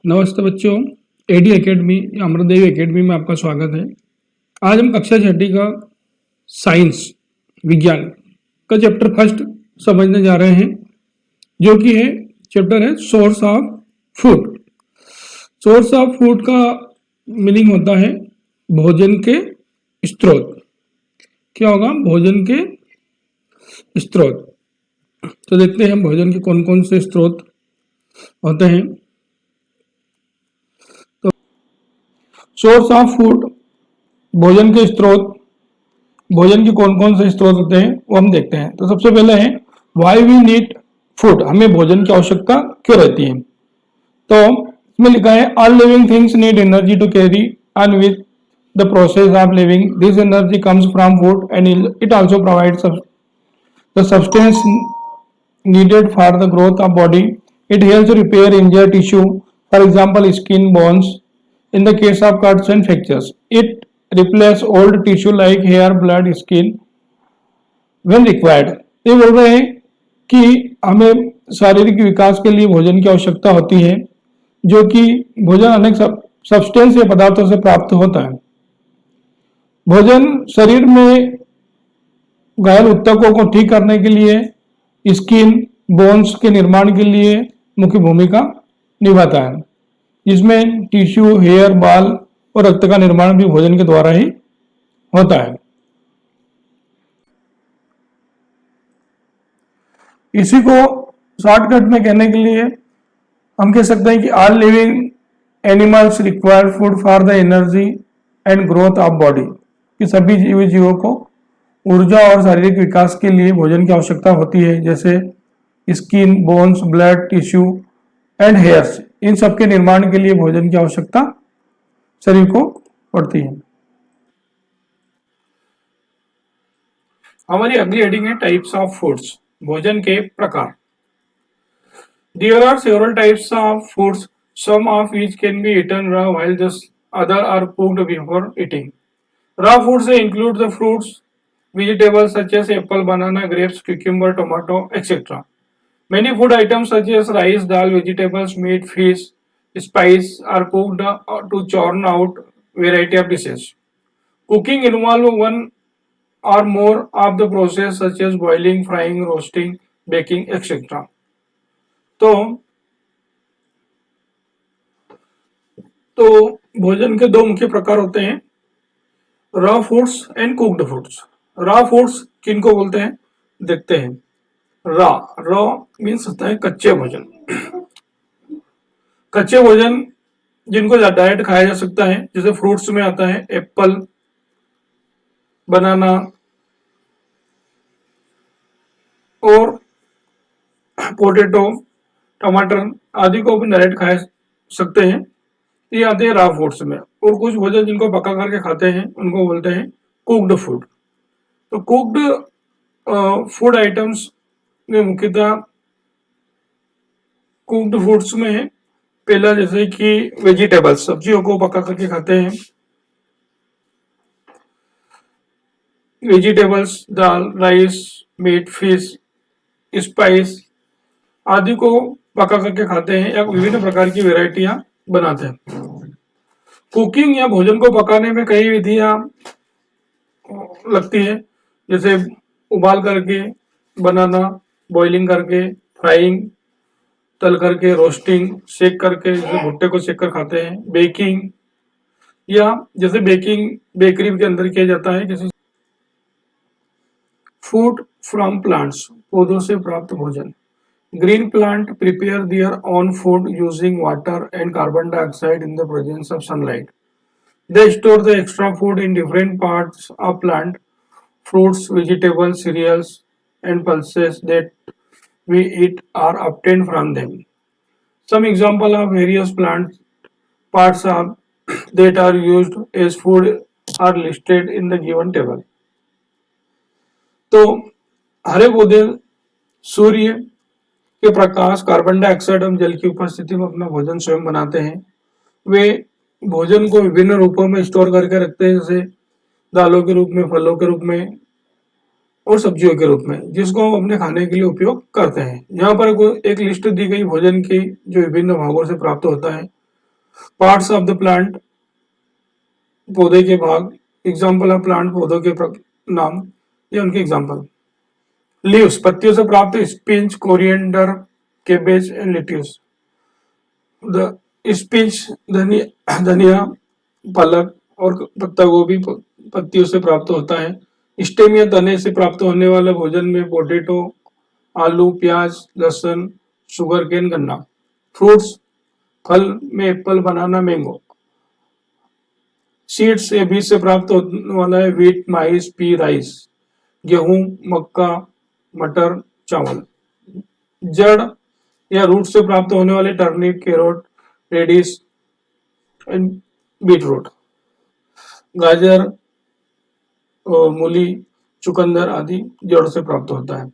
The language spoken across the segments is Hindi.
नमस्ते बच्चों, एडी एकेडमी या अमरदेव एकेडमी में आपका स्वागत है। आज हम कक्षा छठी का साइंस विज्ञान का चैप्टर फर्स्ट समझने जा रहे हैं, जो कि है चैप्टर है source of food. Source of food का मीनिंग होता है भोजन के स्रोत। क्या होगा? भोजन के स्रोत। तो देखते हैं हम भोजन के कौन कौन से स्रोत होते हैं। सोर्स ऑफ फूड, भोजन के स्रोत, भोजन के कौन कौन से स्रोत होते हैं वो हम देखते हैं। तो सबसे पहले है व्हाई वी नीड फूड, हमें भोजन की आवश्यकता क्यों रहती है। तो इसमें लिखा है all living things need energy to carry on with the process of living. This energy comes from food and it also provides the substance needed for the growth of body. It helps to repair injured tissue, for example skin, bones. In the case of cuts and fractures, it replaces old tissue like hair, blood, skin when required. ये बोल रहे हैं कि हमें शारीरिक विकास के लिए भोजन की आवश्यकता होती है, जो कि भोजन अनेक सब्सटेंस या पदार्थों से प्राप्त होता है। भोजन शरीर में घायल ऊतकों को ठीक करने के लिए, स्किन, बोन्स के निर्माण के लिए मुख्य भूमिका निभाता है, जिसमें टिश्यू, हेयर, बाल और रक्त का निर्माण भी भोजन के द्वारा ही होता है। इसी को शॉर्टकट में कहने के लिए हम कह सकते हैं कि all living animals require food for the energy and growth of body, कि सभी जीवों को ऊर्जा और शारीरिक विकास के लिए भोजन की आवश्यकता होती है, जैसे skin, bones, blood, tissue and hairs. इन सब के निर्माण के लिए भोजन की आवश्यकता शरीर को पड़ती है। हमारी अगली हेडिंग है टाइप्स ऑफ फूड्स, भोजन के प्रकार। There are several types of foods, some of which can be eaten raw while the other are cooked before eating. Raw foods include the fruits, vegetables such as apple, banana, grapes, cucumber, tomato, etc. Many food items such as rice, dal, vegetables, meat, fish, spice are cooked to churn out variety of dishes. Cooking involves one or more of the process such as boiling, frying, roasting, baking, etc. तो भोजन के दो मुख्य प्रकार होते हैं, raw foods and cooked foods. Raw foods किनको बोलते हैं देखते हैं। रॉ मीन्स होता है कच्चे भोजन। कच्चे भोजन जिनको डायरेक्ट खाया जा सकता है, जैसे फ्रूट्स में आता है एप्पल, बनाना और पोटैटो, टमाटर आदि को भी डायरेक्ट खा सकते हैं। ये आते हैं रॉ फूड्स में। और कुछ भोजन जिनको पका करके खाते हैं उनको बोलते हैं कुक्ड फूड। तो कुक्ड फूड आइटम्स में मुख्यतः कुक्ड फूड्स में पहला जैसे कि वेजिटेबल्स, सब्जियों को पका करके खाते हैं। वेजिटेबल्स, दाल, राइस, मीट, फिश, स्पाइस आदि को पका करके खाते हैं या विभिन्न प्रकार की वैरायटियां बनाते हैं। कुकिंग या भोजन को पकाने में कई विधियां लगती है, जैसे उबाल करके बनाना, बॉइलिंग करके, फ्राइंग, तल करके, रोस्टिंग, सेक करके, जैसे भुट्टे को सेक कर खाते हैं, बेकिंग, या जैसे बेकिंग बेकरी के अंदर किया जाता है किसी। फूड फ्रॉम प्लांट्स, पौधों से प्राप्त भोजन। Green plant prepare their own food using water and carbon dioxide in the presence of sunlight. They store the extra food in different parts of plant, fruits, vegetables, cereals, and pulses that we eat are obtained from them. Some example of various plant parts that are used as food are listed in the given table. तो हरे पौधे सूर्य के प्रकाश, कार्बन डाइऑक्साइड और जल की उपस्थिति में अपना भोजन स्वयं बनाते हैं। वे भोजन को विभिन्न रूपों में स्टोर करके रखते हैं, जैसे दालों के रूप में, फलों के रूप में और सब्जियों के रूप में, जिसको हम अपने खाने के लिए उपयोग करते हैं। यहाँ पर एक लिस्ट दी गई भोजन की जो विभिन्न भागों से प्राप्त होता है, पार्ट्स ऑफ द प्लांट, पौधे के भाग, एग्जाम्पल ऑफ प्लांट, पौधों के नाम, ये उनके एग्जाम्पल। लीव्स, पत्तियों से प्राप्त spinach, coriander, cabbage and lettuce. The spinach, धनिया, पालक और पत्ता गोभी पत्तियों से प्राप्त होता है। स्टेम या तने से प्राप्त होने वाले भोजन में पोटैटो, आलू, प्याज, लहसुन, शुगर केन, गन्ना। फ्रूट्स, फल में एप्पल, बनाना, मैंगो। सीड्स या बीज से प्राप्त होने वाला है व्हीट, माइस, पी, राइस, गेहूं, मक्का, मटर, चावल। जड़ या रूट से प्राप्त होने वाले turnip, carrot, radish and beetroot. गाजर और मूली, चुकंदर आदि जड़ से प्राप्त होता है।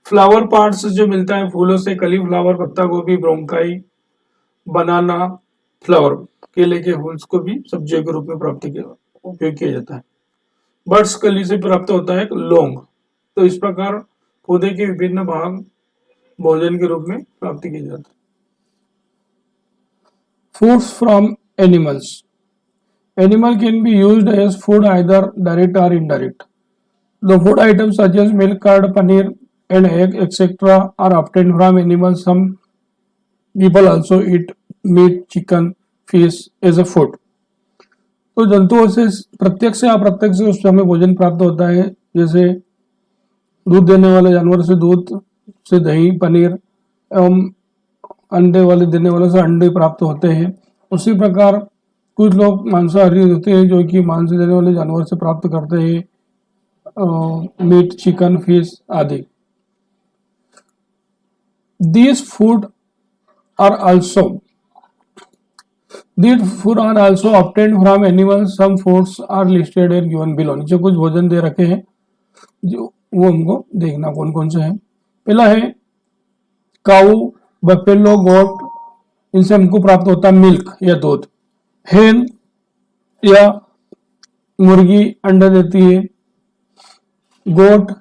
फ्लावर पार्ट्स जो मिलता है फूलों से, कली फ्लावर, पत्ता गोभी, ब्रोंकाई, बनाना, फ्लावर, केले के फूल को भी सब्जियों के रूप में उपयोग किया जाता है। बर्ड्स, कली से प्राप्त होता है लौंग। तो इस प्रकार पौधे के विभिन्न भाग भोजन के रूप में प्राप्त किए जाते हैं। Foods from animals. Animal can be used as food either direct or indirect. The food items such as milk, curd, paneer, and egg, etc., are obtained from animals. Some people also eat meat, chicken, fish as a food. तो जंतुओं से प्रत्यक्ष या अप्रत्यक्ष उससे हमें भोजन प्राप्त होता है, जैसे दूध देने वाले जानवर से दूध, से दही, पनीर एवं अंडे वाले देने वाले से अंडे प्राप्त होते हैं। उसी प्रकार कुछ लोग मांसाहारी होते हैं जो कि मांस देने वाले जानवर से प्राप्त करते हैं, मीट, चिकन, फिश आदि। These food are also obtained from animals. Some foods are listed and given below. नीचे कुछ भोजन दे रखे हैं जो वो हमको देखना कौन कौन से हैं। पहला है काऊ, बफेलो, गोट, इनसे हमको प्राप्त होता है मिल्क या दूध। हेन या मुर्गी अंडा देती है। गोट,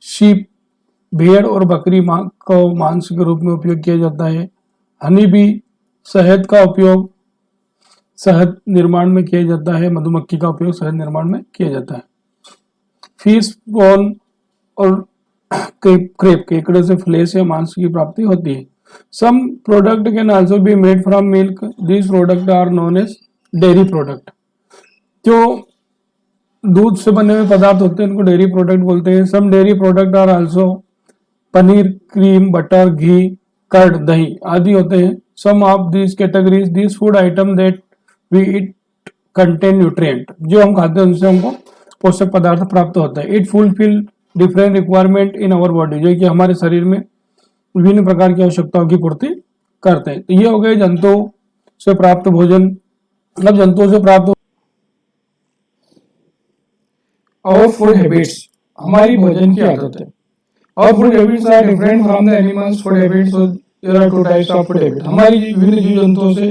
शीप, भेड़ और बकरी को मांस के रूप में उपयोग किया जाता है। हनी बी, शहद का उपयोग शहद निर्माण में किया जाता है। मधुमक्खी का उपयोग शहद निर्माण में किया जाता है। फिश, प्रॉन और क्रेप, केकड़े से फ्लेश या मांस की प्राप्ति होती है। Some product can also be made from milk. This product are known as dairy product. जो दूध से बने हुए पदार्थ होते हैं उनको डेयरी प्रोडक्ट बोलते हैं। Some dairy product are also paneer, cream, butter, ghee, curd, dahi आदि होते हैं। Some of this categories, this food item that we eat contain nutrient. जो हम खाते हैं उनसे हमको पोषक पदार्थ प्राप्त होता है। It fulfil different requirement in our body, जो कि हमारे शरीर में विभिन्न प्रकार की आवश्यकताओं की पूर्ति करते हैं। तो ये हो गए जंतुओं से प्राप्त भोजन, मतलब जंतुओं से प्राप्त। और फूड हैबिट्स, हमारी भोजन की आदतें। और food habits are different from the animals food habits. There are two types of food habit. हमारी विभिन्न जीव जंतुओं से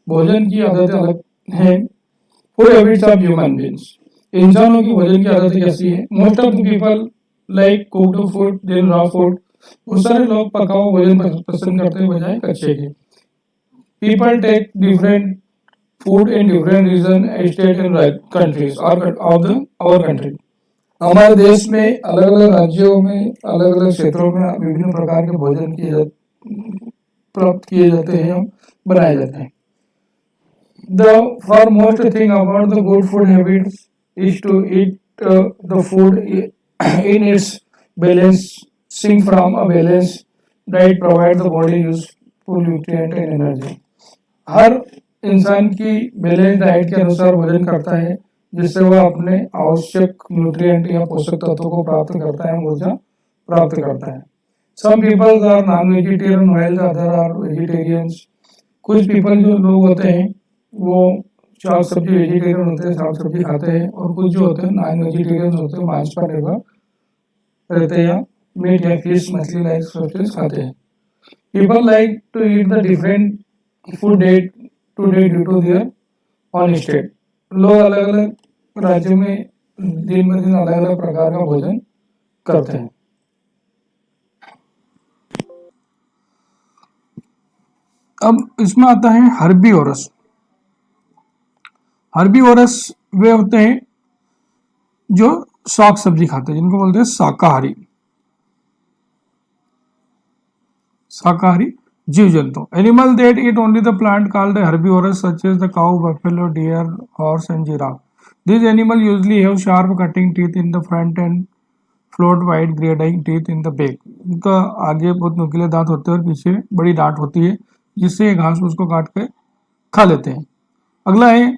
भोजन की आदतें अलग हैं। Food habits of human beings, इंसानों की भोजन की आदतें कैसी है। Most of the people like cooked food then raw food. बहुत सारे लोग पका हुआ भोजन पसंद करते हैं बजाय कच्चे के। People take different food in different region, state and countries of the our country. हमारे देश में अलग अलग राज्यों में अलग अलग क्षेत्रों में विभिन्न प्रकार के भोजन प्राप्त किए जाते हैं, बनाए जाते हैं। The foremost thing about the good food habits is to eat the food in its balancing from a balanced diet provide the body useful nutrient and energy. हर इंसान की बैलेंस डाइट के अनुसार भोजन करता है जिससे वह अपने आवश्यक न्यूट्रिएंट या पोषक तत्वों को प्राप्त करता है, ऊर्जा प्राप्त करता है। Some people are non vegetarian while other are vegetarians. कुछ पीपल जो लोग होते हैं वो साग सब्जी वेजिटेरियन होते हैं, साग सब्जी खाते हैं, और कुछ जो होते हैं नॉन वेजिटेरियन होते हैं, मांस पर निर्भर रहते हैं, मीट या फिश, मछली लाइक सब्सटेंस खाते हैं। People like to eat the different food day to day due to their own state. लोग अलग अलग राज्यों में दिन ब दिन अलग अलग प्रकार का भोजन करते हैं। अब इसमें आता है हर्बीवोरस। हर्बीवोरस वे होते हैं जो शाक सब्जी खाते हैं, जिनको बोलते हैं शाकाहारी। शाकाहारी जीव जंतु। Animal that eat only the plant called herbivorous such as the cow, buffalo, deer, horse and giraffe. This animal usually have sharp cutting teeth in the front and flat wide grinding teeth in the back. इनका आगे बहुत नुकीले दांत होते हैं और पीछे बड़ी डांट होती है, जिससे ये घास उसको काट के खा लेते हैं। अगला है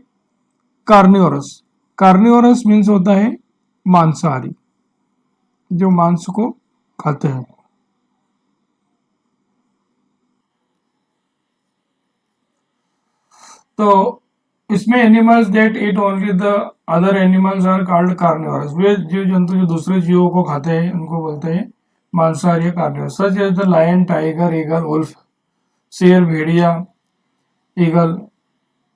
कार्निवोरस। कार्निवोरस मीन्स होता है मांसाहारी, जो मांस को खाते हैं। तो इसमें animals that eat only the other animals are called carnivorous. वे जीव जंतु जो दूसरे जीवों को खाते हैं उनको बोलते हैं मांसाहारी carnivorous. Such as the lion, tiger, eagle, wolf, शेर, भेड़िया, ईगल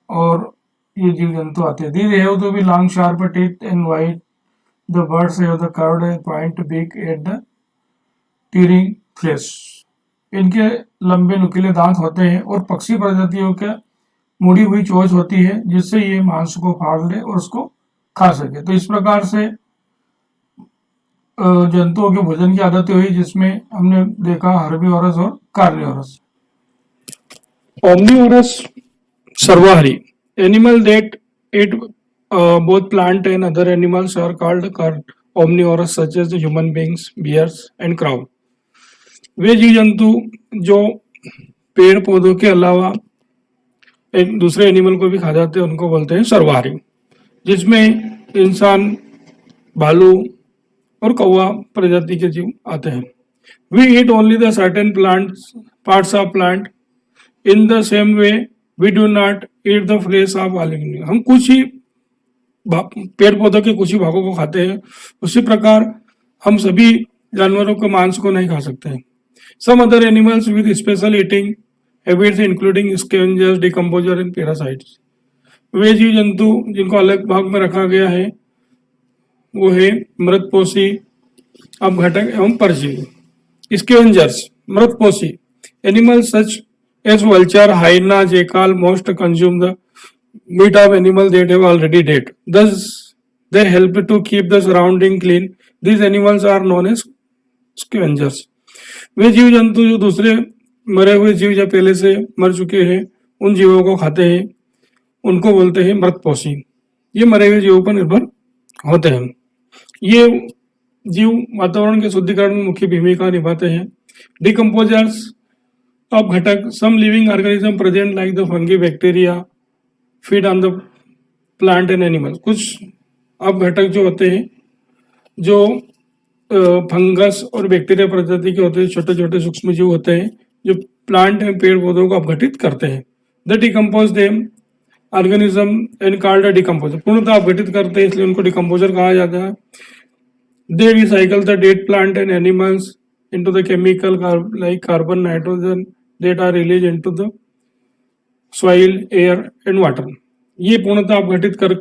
और ये जीव जंतु आते हैं। These have to be long sharp teeth and wide. The birds have the curved point beak at the tearing flesh. इनके लंबे नुकीले दांत होते हैं और पक्षी प्रजातियों के मुड़ी हुई चोंच होती है, जिससे ये मांस को फाड़ ले और उसको खा सके। तो इस प्रकार से जंतुओं के भोजन की आदतें हुई, जिसमें हमने देखा हर्बीवोरस और कार्निवोरस। ओमनिवोरस सर्वाहारी। Animal that eat both plant and other animals are called omnivorous such as human beings, bears and crow. वे जीव जंतु जो पेड़ पौधों के अलावा एक दूसरे एनिमल को भी खा जाते हैं, उनको बोलते हैं सर्वाहारी, जिसमें इंसान, भालू और कौवा प्रजाति के जीव आते हैं। We eat only the certain plants parts of plant in the same way we do not eat the flesh of all animal. हम कुछ ही पेड़ पौधों के कुछ ही भागों को खाते हैं, उसी प्रकार हम सभी जानवरों के मांस को नहीं खा सकते हैं। Some other animals with special eating habits including scavengers, decomposer and parasites. वे जीव जंतु जिनको अलग भाग में रखा गया है वो है मृतपोषी, अपघटक एवं परजीवी। स्कैवेंजर्स, मृतपोषी animals such as vulture, hyena, jackal most consume the meat of animal that have already dead, thus they help to keep the surrounding clean. These animals are known as scavengers. वे जीव जंतु जो दूसरे मरे हुए जीव या पहले से मर चुके हैं उन जीवों को खाते हैं, उनको बोलते हैं मृतपोषी। ये मरे हुए जीवों पर निर्भर होते हैं। ये जीव वातावरण के शुद्धिकरण में मुख्य भूमिका निभाते हैं। डिकम्पोजर्स, अपघटक, some living organism present like the fungi, bacteria feed on the plant and animal. कुछ अपघटक जो होते हैं जो फंगस और बैक्टीरिया प्रजाति के होते हैं, छोटे छोटे सूक्ष्म जीव होते हैं जो प्लांट एंड पेड़ पौधों को अपघटित करते हैं। The decompose them organism and called decomposer. पूर्णतः अपघटित करते हैं इसलिए उनको डिकम्पोजर कहा जाता है। They recycle the dead plant and animals into the chemical like carbon, nitrogen that are release into the soil, air and water. ये पूर्णतः अपघटित कर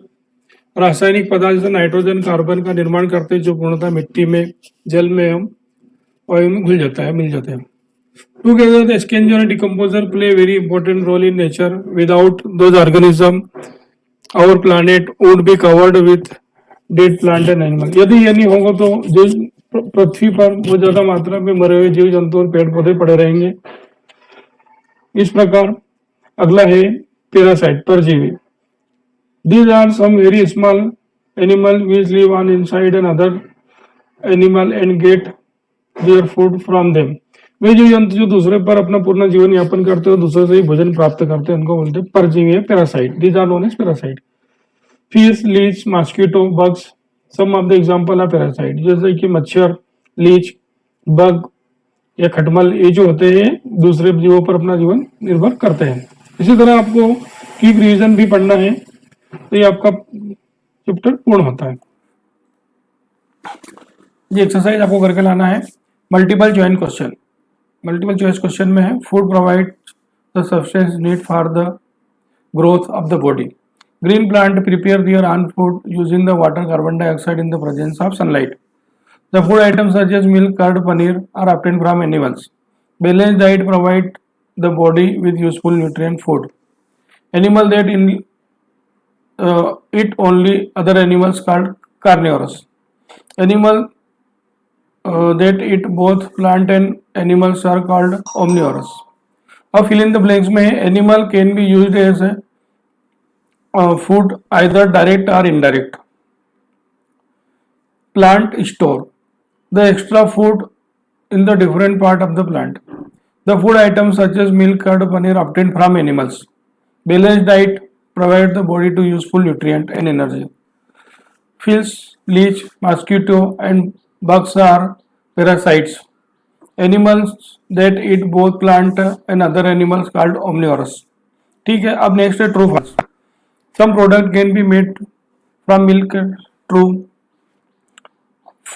रासायनिक पदार्थ जैसे नाइट्रोजन, कार्बन का निर्माण करते हैं, जो पूर्णतः मिट्टी में, जल में एवं वायु में घुल जाता है, मिल जाते हैं। Together, the scavenger and decomposer play a very important role in nature. Without those organisms, our planet would be covered with dead plant and animal. यदि ये नहीं होगा तो जो पृथ्वी पर वो ज्यादा मात्रा में मरे हुए जीव जंतु और पेड़ पौधे पड़े रहेंगे। इस प्रकार अगला है पैरासाइट, परजीवी। These are some very small animal which live on inside another animal and get their food from them. वे जीव जंतु जो दूसरे पर अपना पूर्ण जीवन यापन करते हैं, दूसरे से ही भोजन प्राप्त करते हैं, उनको बोलते हैं परजीवी, parasite. These are known as parasite. Fish, leech, mosquito, bugs, some of the example of parasite. जैसे कि मच्छर, लीच, बग या खटमल, ये जो होते हैं दूसरे जीवों पर अपना जीवन निर्भर करते हैं। इसी तरह आपको कीप रिवीजन भी पढ़ना है, तो ये आपका चैप्टर पूर्ण होता है। ये एक्सरसाइज आपको करके लाना है। Multiple choice question, multiple choice question में है food provide the substance need for the growth of the body. Green plant prepare their own food using the water, carbon dioxide in the presence of sunlight. The food items such as milk, curd, paneer are obtained from animals. Balance diet provide the body with useful nutrient food. Animal that eat only other animals called carnivorous. Animal that eat both plant and animals are called omnivorous. अब fill in the blanks में है animal can be used as a food either direct or indirect. Plant store the extra food in the different part of the plant. The food items such as milk, curd, paneer obtained from animals. Balanced diet provide the body to useful nutrient and energy. Fleas, leech, mosquito and bugs are parasites. Animals that eat both plant and other animals called omnivorous. ठीक है, अब नेक्स्ट है true false. Some product can be made from milk. True.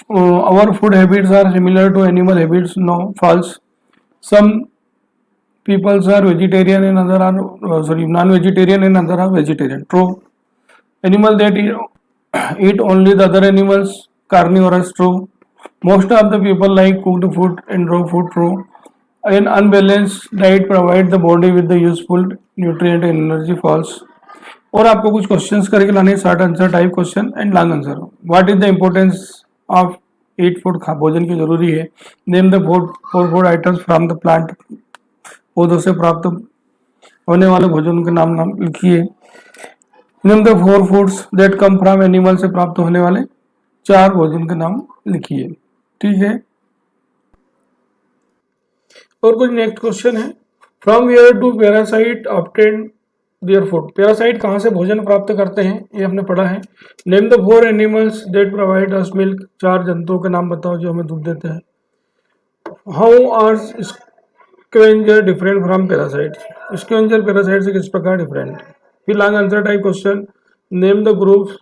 Our food habits are similar to animal habits. No. False. Some peoples are vegetarian and other are non-vegetarian and other are vegetarian. True. Animal that eat only the other animals carnivorous. True. Most of the people like cooked food and raw food. True. An unbalanced diet provide the body with the useful nutrient and energy. False. और आपको कुछ क्वेश्चंस करके लाने, short answer type question and long answer. What is the importance of eat food. भोजन की जरूरी है. Name the food items from the plant. पौधों से प्राप्त होने वाले भोजन के नाम लिखिए. Name the 4 foods that come from animal. से प्राप्त होने वाले 4 भोजन के नाम लिखिए. ठीक है. और कुछ नेक्स्ट क्वेश्चन है. From where do parasite obtain their food. Parasite कहाँ से भोजन प्राप्त करते हैं, ये हमने पढ़ा है. Name the 4 animals that provide us milk. 4 जंतुओं के नाम बताओ जो हमें दूध देते हैं. How are scavenger different from parasite. Scavenger parasite से किस प्रकार डिफरेंट. फिर long answer type question. Name the groups